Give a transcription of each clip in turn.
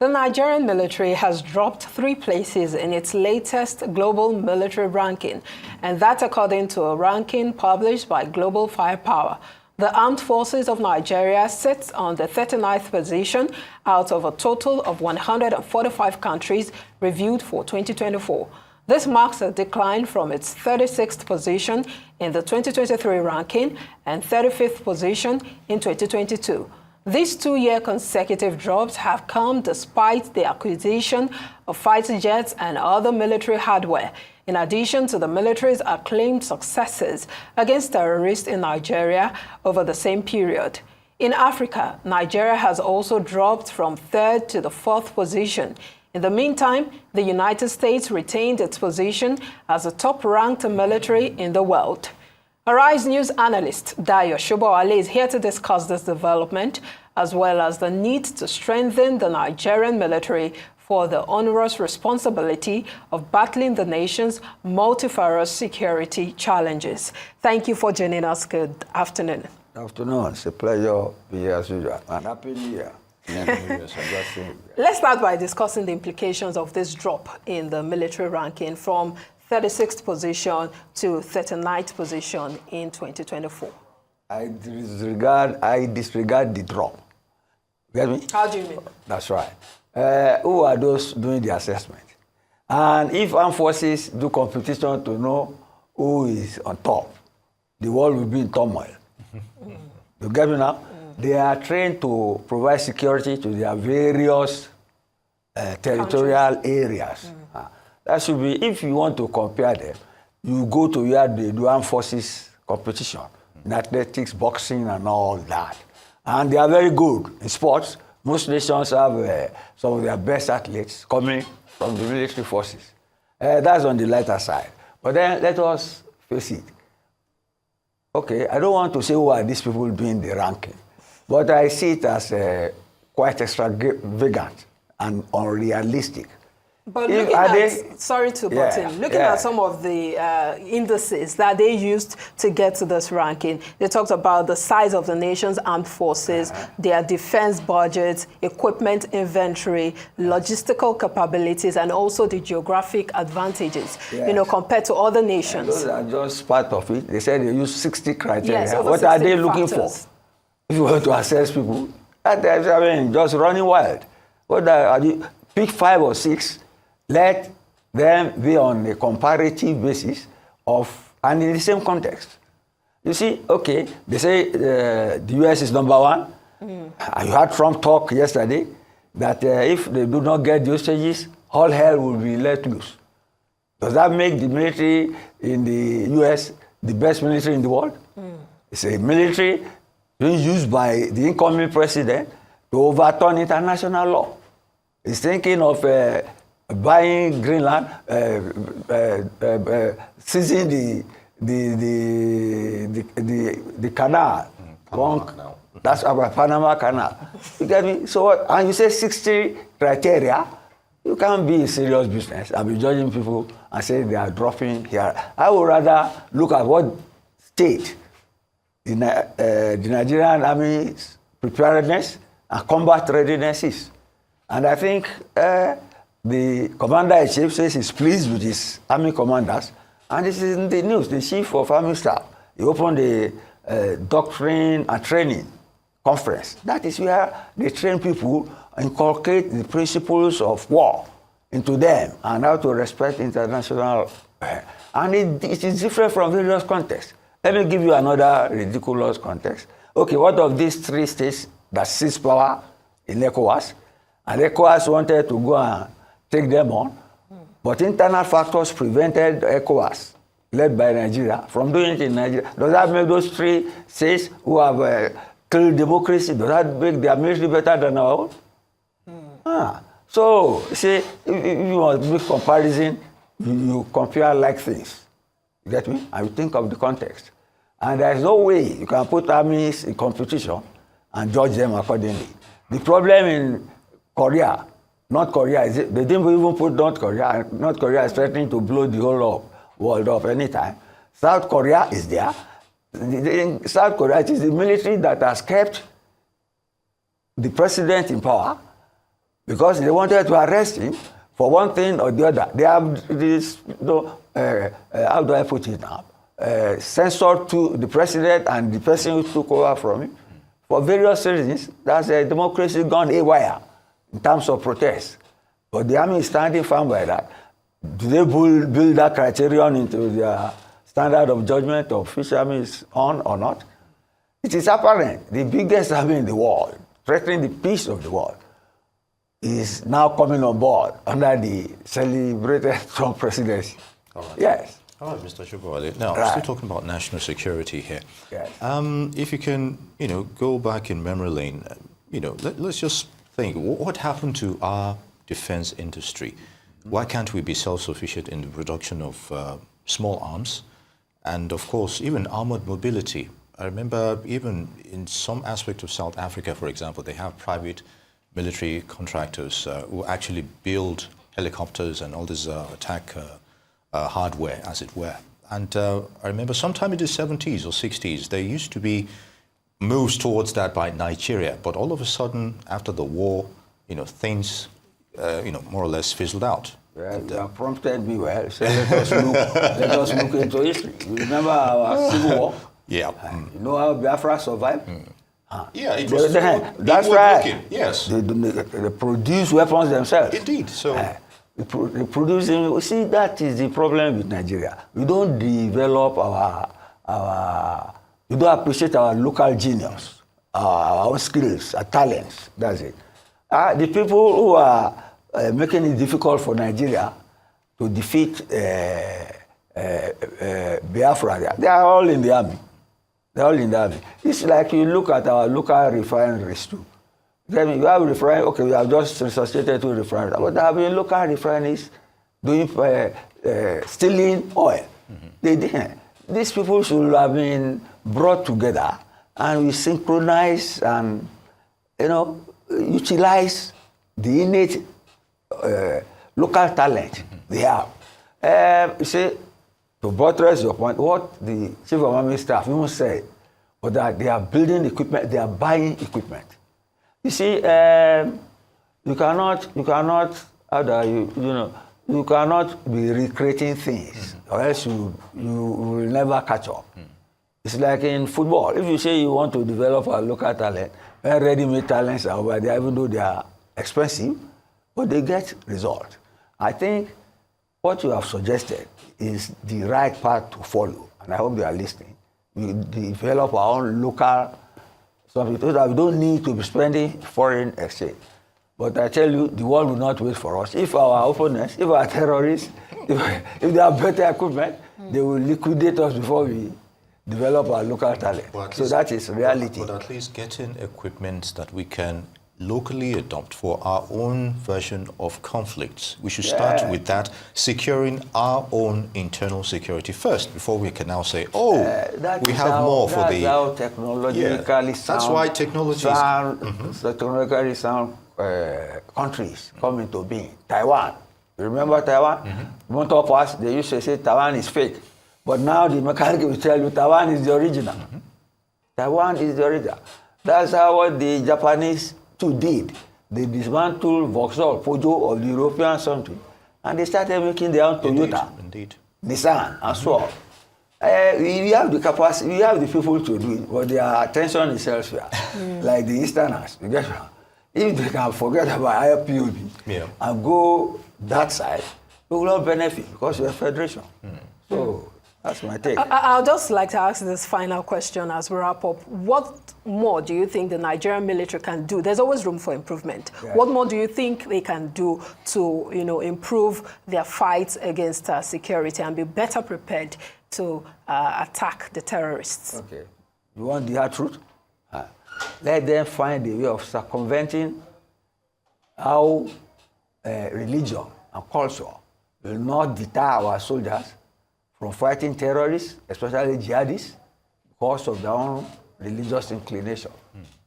The Nigerian military has dropped 3 places in its latest global military ranking, and that's according to a ranking published by Global Firepower. The Armed Forces of Nigeria sits on the 39th position out of a total of 145 countries reviewed for 2024. This marks a decline from its 36th position in the 2023 ranking and 35th position in 2022. These 2-year consecutive drops have come despite the acquisition of fighter jets and other military hardware, in addition to the military's acclaimed successes against terrorists in Nigeria over the same period. In Africa, Nigeria has also dropped from 3rd to the 4th position. In the meantime, the United States retained its position as the top-ranked military in the world. Arise News analyst Dayo Shobowale is here to discuss this development, as well as the need to strengthen the Nigerian military for the onerous responsibility of battling the nation's multifarious security challenges. Thank you for joining us. Good afternoon. Good afternoon. It's a pleasure to be here as usual. And Happy New Year. Let's start by discussing the implications of this drop in the military ranking from 36th position to 39th position in 2024. I disregard the drop. You get me? How do you mean? That's right. Who are those doing the assessment? And if armed forces do competition to know who is on top, the world will be in turmoil. You get me now? They are trained to provide security to their various territorial areas. That should be, if you want to compare them, you go to where they do armed forces competition, in athletics, boxing, and all that. And they are very good in sports. Most nations have some of their best athletes coming from the military forces. That's on the lighter side. But then let us face it. Okay, I don't want to say who are these people doing the ranking, but I see it as quite extravagant and unrealistic. But looking at, sorry to butt in, looking at some of the indices that they used to get to this ranking, they talked about the size of the nation's armed forces, their defense budgets, equipment inventory, logistical capabilities, and also the geographic advantages, compared to other nations. Those are just part of it. They said they use 60 criteria. Yes, what are they looking for? If you want to assess people, just running wild. What are you? Pick 5 or 6. Let them be on a comparative basis and in the same context. You see, okay, they say the U.S. is number 1. I heard Trump talk yesterday that if they do not get the hostages, all hell will be let loose. Does that make the military in the U.S. the best military in the world? It's a military being used by the incoming president to overturn international law. He's thinking of buying Greenland, seizing the canal. That's our Panama Canal. You get me? So, and you say 60 criteria, you can't be in serious business and be judging people and say they are dropping here. I would rather look at what state the Nigerian Army's preparedness and combat readiness is. And I think the Commander-in-Chief says he's pleased with his army commanders, and this is in the news. The Chief of Army Staff, he opened the doctrine and training conference. That is where they train people, inculcate the principles of war into them, and how to respect international. And it is different from various contexts. Let me give you another ridiculous context. Okay, what of these 3 states that seized power in ECOWAS? And ECOWAS wanted to go and take them on, but internal factors prevented ECOWAS, led by Nigeria, from doing it in Nigeria. Does that make those 3 states who have killed democracy, does that make their military better than our own? So, see, if you want to make comparison, you compare like things. You get me? And you think of the context. And there's no way you can put armies in competition and judge them accordingly. The problem in Korea, North Korea, they didn't even put North Korea. North Korea is threatening to blow the whole world up anytime. South Korea is there. In South Korea, it is the military that has kept the president in power because they wanted to arrest him for one thing or the other. They have this, how do I put it now? Censored to the president and the person who took over from him for various reasons. That's a democracy gone haywire in terms of protest. But the army is standing firm by that. Do they build that criterion into their standard of judgment of which army is on or not? It is apparent the biggest army in the world, threatening the peace of the world, is now coming on board under the celebrated Trump presidency. All right. Yes. All right, Mr. Shobowale. Now, Right. still talking about national security here. Yes. If you can, go back in memory lane, let's just think, what happened to our defense industry? Why can't we be self-sufficient in the production of small arms? And of course, even armored mobility. I remember even in some aspect of South Africa, for example, they have private military contractors who actually build helicopters and all this attack hardware, as it were. And I remember sometime in the 70s or 60s, there used to be moves towards that by Nigeria. But all of a sudden, after the war, things, more or less fizzled out. Well, you have prompted me well. So let us look into history. You remember our civil war? Yeah. You know how Biafra survived? Yeah, it was that's inward right. looking, yes. They produce weapons themselves. Indeed. So They produce them. You see, that is the problem with Nigeria. We don't develop we don't appreciate our local genius, our own skills, our talents. That's it. The people who are making it difficult for Nigeria to defeat Biafra, they are all in the army. They're all in the army. It's like you look at our local refineries too. Then you have refineries, okay, we have just resuscitated 2 refineries, but there have been local refineries doing stealing oil. These people should have been brought together and we synchronize and utilize the innate local talent they have. You see, to buttress your point, what the Chief of Army Staff even said was that they are building equipment, they are buying equipment. You see, you cannot, you cannot be recreating things, or else you will never catch up. It's like in football. If you say you want to develop a local talent, ready-made talents are over there, even though they are expensive, but they get results. I think what you have suggested is the right path to follow, and I hope they are listening. We develop our own local something so that we don't need to be spending foreign exchange. But I tell you, the world will not wait for us. If our opponents, if our terrorists, if they have better equipment, they will liquidate us before we develop our local talent. So that is reality. But at least getting equipment that we can locally adopt for our own version of conflicts. We should start with that, securing our own internal security first, before we can now say, we have more for the... That's how technologically sound... That's why technology is... Technologically sound countries come into being. Taiwan. You remember Taiwan? One top us, they used to say Taiwan is fake. But now the mechanic will tell you Taiwan is the original. Taiwan is the original. That's how the Japanese too did. They dismantled Vauxhall, Peugeot of the European country, and they started making their own Toyota, Nissan, and so on. We have the capacity, we have the people to do it, but their attention is elsewhere, like the Easterners. You get me? If they can forget about IPOB and go that side, we will not benefit because we're a federation. So that's my take. I'll just like to ask this final question as we wrap up. What more do you think the Nigerian military can do? There's always room for improvement. Yeah. What more do you think they can do to, improve their fight against security and be better prepared to attack the terrorists? Okay. You want the hard truth? Let them find a way of circumventing how religion and culture will not deter our soldiers from fighting terrorists, especially jihadists, because of their own religious inclination.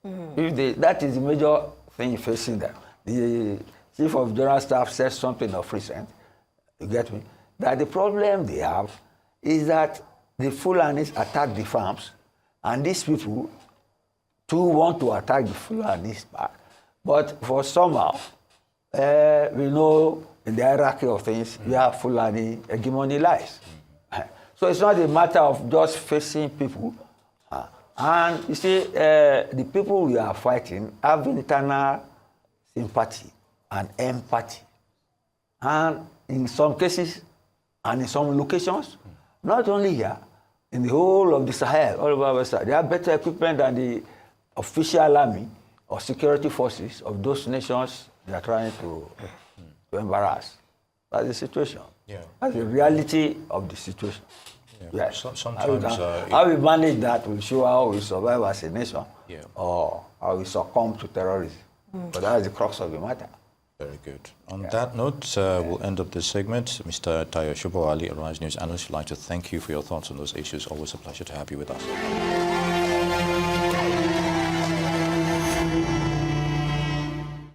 That is the major thing facing them. The Chief of General Staff said something of recent, you get me, that the problem they have is that the Fulanis attack the farms, and these people too want to attack the Fulanis back. But for somehow, we know in the hierarchy of things, we have Fulani hegemony lies. So it's not a matter of just facing people. And you see, the people we are fighting have internal sympathy and empathy. And in some cases, and in some locations, not only here, in the whole of the Sahel, all over West Sahel, they have better equipment than the official army or security forces of those nations they are trying to embarrass. That's the situation. Yeah. That's the reality of the situation. Yeah. Yes. Sometimes how we manage that will show how we survive as a nation, Yeah. or how we succumb to terrorism. But that's the crux of the matter. Very good. On that note, we'll end up this segment. Mr. Tayo Shobowale, Arise News analyst, we'd like to thank you for your thoughts on those issues. Always a pleasure to have you with us.